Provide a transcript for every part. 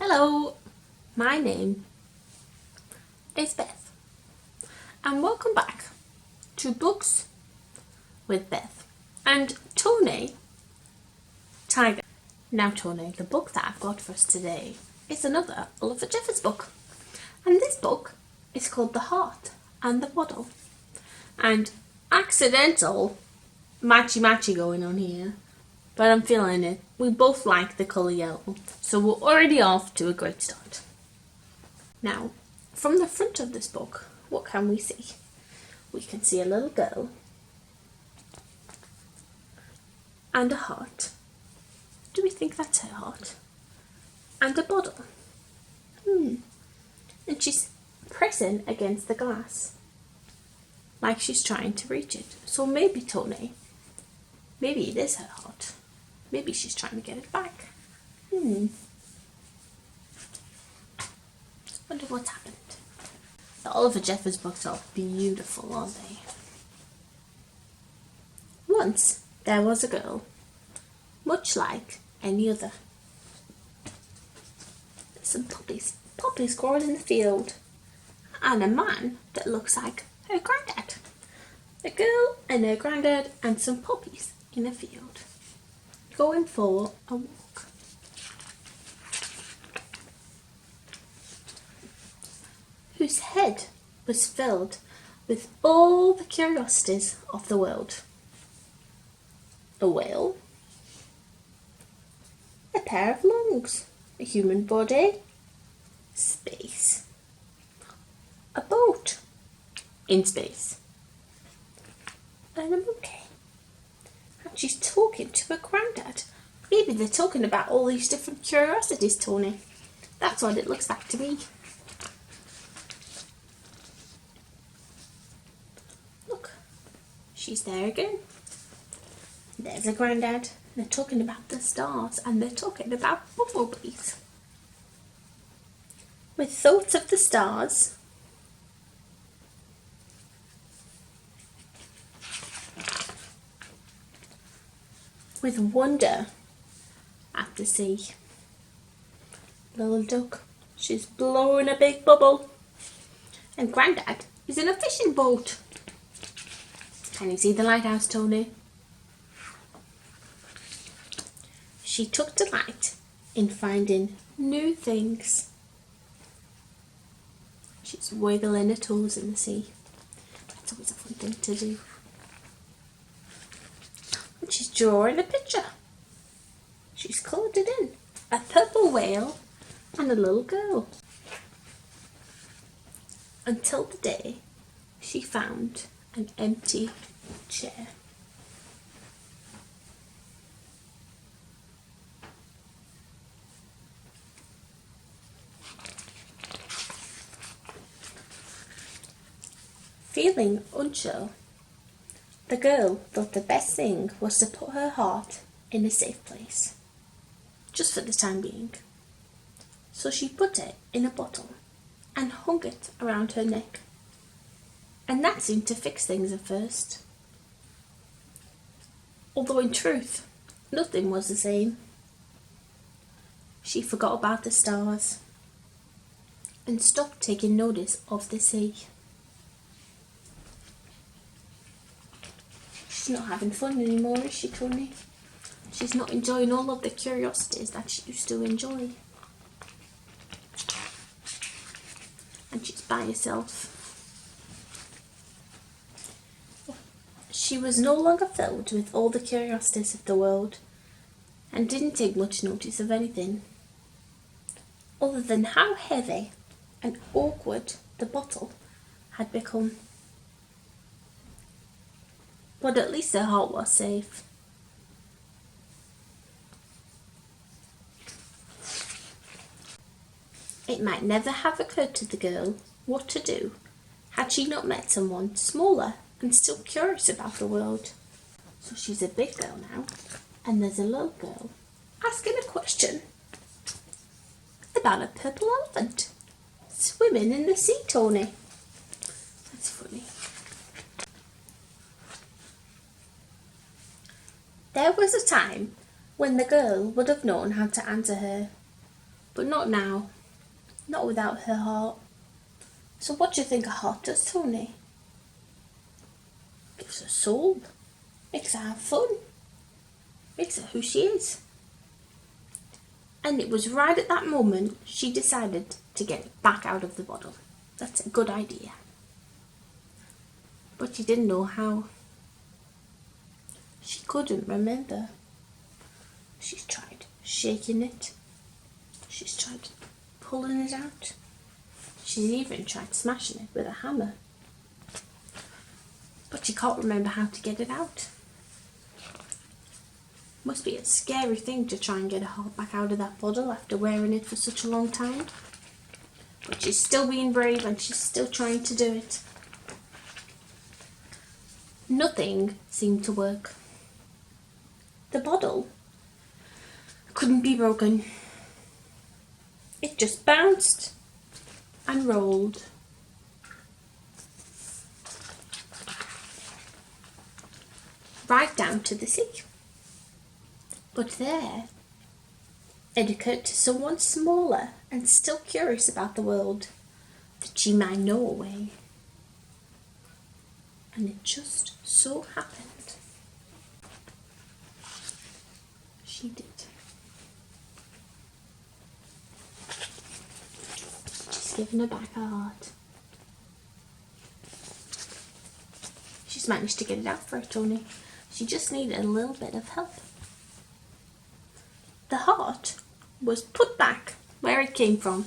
Hello, my name is Beth, and welcome back to Books with Beth and Tony Tiger. Now Tony, the book that I've got for us today is another Oliver Jeffers book, and this book is called The Heart and the Bottle. And accidental matchy going on here, but I'm feeling it. We both like the colour yellow, so we're already off to a great start. Now, from the front of this book, what can we see? We can see a little girl and a heart. Do we think that's her heart? And a bottle. And she's pressing against the glass, like she's trying to reach it. So maybe, Tony, maybe it is her heart. Maybe she's trying to get it back. Wonder what's happened. The Oliver Jeffers books are beautiful, aren't they? Once there was a girl, much like any other. Some poppies growing in the field, and a man that looks like her granddad. A girl and her granddad and some poppies in a field, going for a walk. Whose head was filled with all the curiosities of the world. A whale, a pair of lungs, a human body, space, a boat in space, and a monkey. And she's talking to her granddad. Maybe they're talking about all these different curiosities, Tony. That's what it looks like to me. Look, she's there again. There's a granddad. They're talking about the stars, and they're talking about bumblebees. With thoughts of the stars, with wonder at the sea. Little duck, she's blowing a big bubble, and Grandad is in a fishing boat. Can you see the lighthouse, Tony? She took delight in finding new things. She's wiggling her toes in the sea. That's always a fun thing to do. And she's drawing a picture. She's coloured it in. A purple whale and a little girl. Until the day she found an empty chair. Feeling unsure, the girl thought the best thing was to put her heart in a safe place, just for the time being. So she put it in a bottle and hung it around her neck. And that seemed to fix things at first. Although in truth, nothing was the same. She forgot about the stars and stopped taking notice of the sea. She's not having fun anymore, is she, Tony? She's not enjoying all of the curiosities that she used to enjoy. And she's by herself. She was no longer filled with all the curiosities of the world, and didn't take much notice of anything, other than how heavy and awkward the bottle had become. But at least her heart was safe. It might never have occurred to the girl what to do had she not met someone smaller and still curious about the world. So she's a big girl now, and there's a little girl asking a question about a purple elephant swimming in the sea, Tony. That's funny. There was a time when the girl would have known how to answer her, But not now. Not without her heart. So what do you think a heart does, Tony? Gives her soul. Makes her have fun. Makes her who she is. And it was right at that moment she decided to get it back out of the bottle. That's a good idea. But she didn't know how. She couldn't remember. She's tried shaking it. She's tried pulling it out. She's even tried smashing it with a hammer. But she can't remember how to get it out. Must be a scary thing to try and get a heart back out of that bottle after wearing it for such a long time. But she's still being brave and she's still trying to do it. Nothing seemed to work. The bottle couldn't be broken. It just bounced and rolled. Right down to the sea. But there, it occurred to someone smaller and still curious about the world that she might know a way. And it just so happened she did. She's given her back her heart. She's managed to get it out for her, Tony. She just needed a little bit of help. The heart was put back where it came from.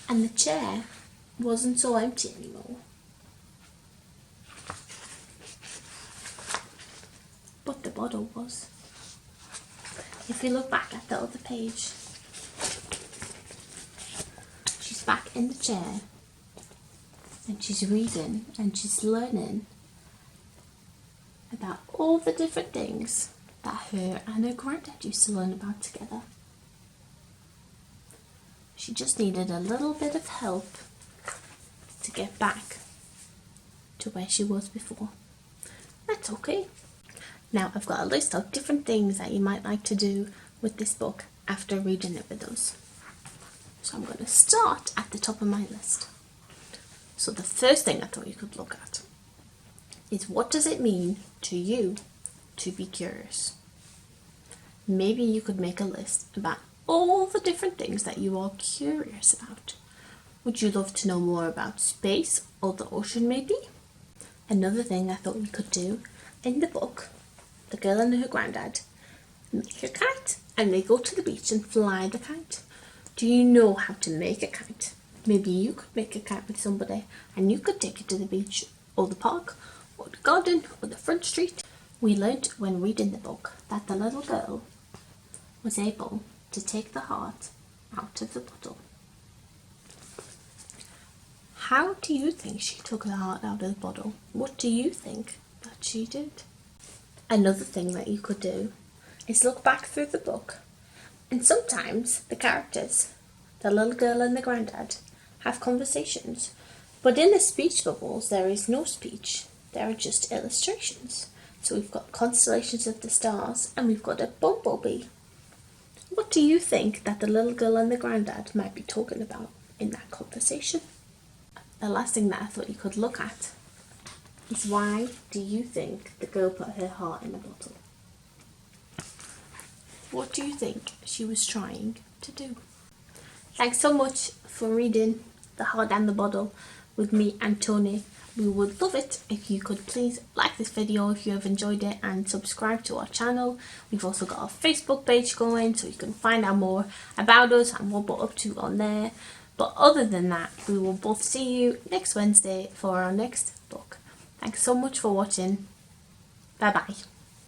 And the chair wasn't so empty anymore. But the bottle was. If we look back at the other page, she's back in the chair and she's reading and she's learning about all the different things that her and her granddad used to learn about together. She just needed a little bit of help to get back to where she was before. That's okay. Now I've got a list of different things that you might like to do with this book after reading it with us. So I'm going to start at the top of my list. So the first thing I thought you could look at is, what does it mean to you to be curious? Maybe you could make a list about all the different things that you are curious about. Would you love to know more about space or the ocean maybe? Another thing I thought we could do, in the book, the girl and her granddad make a kite and they go to the beach and fly the kite. Do you know how to make a kite? Maybe you could make a kite with somebody and you could take it to the beach or the park or the garden or the front street. We learnt when reading the book that the little girl was able to take the heart out of the bottle. How do you think she took the heart out of the bottle? What do you think that she did? Another thing that you could do is look back through the book, and sometimes the characters, the little girl and the granddad, have conversations, but in the speech bubbles there is no speech, there are just illustrations. So we've got constellations of the stars and we've got a bumblebee. What do you think that the little girl and the granddad might be talking about in that conversation? The last thing that I thought you could look at is, why do you think the girl put her heart in a bottle? What do you think she was trying to do? Thanks so much for reading The Heart and the Bottle with me and Tony. We would love it if you could please like this video if you have enjoyed it and subscribe to our channel. We've also got our Facebook page going, so you can find out more about us and what we're up to on there. But other than that, we will both see you next Wednesday for our next book. Thanks so much for watching. Bye bye.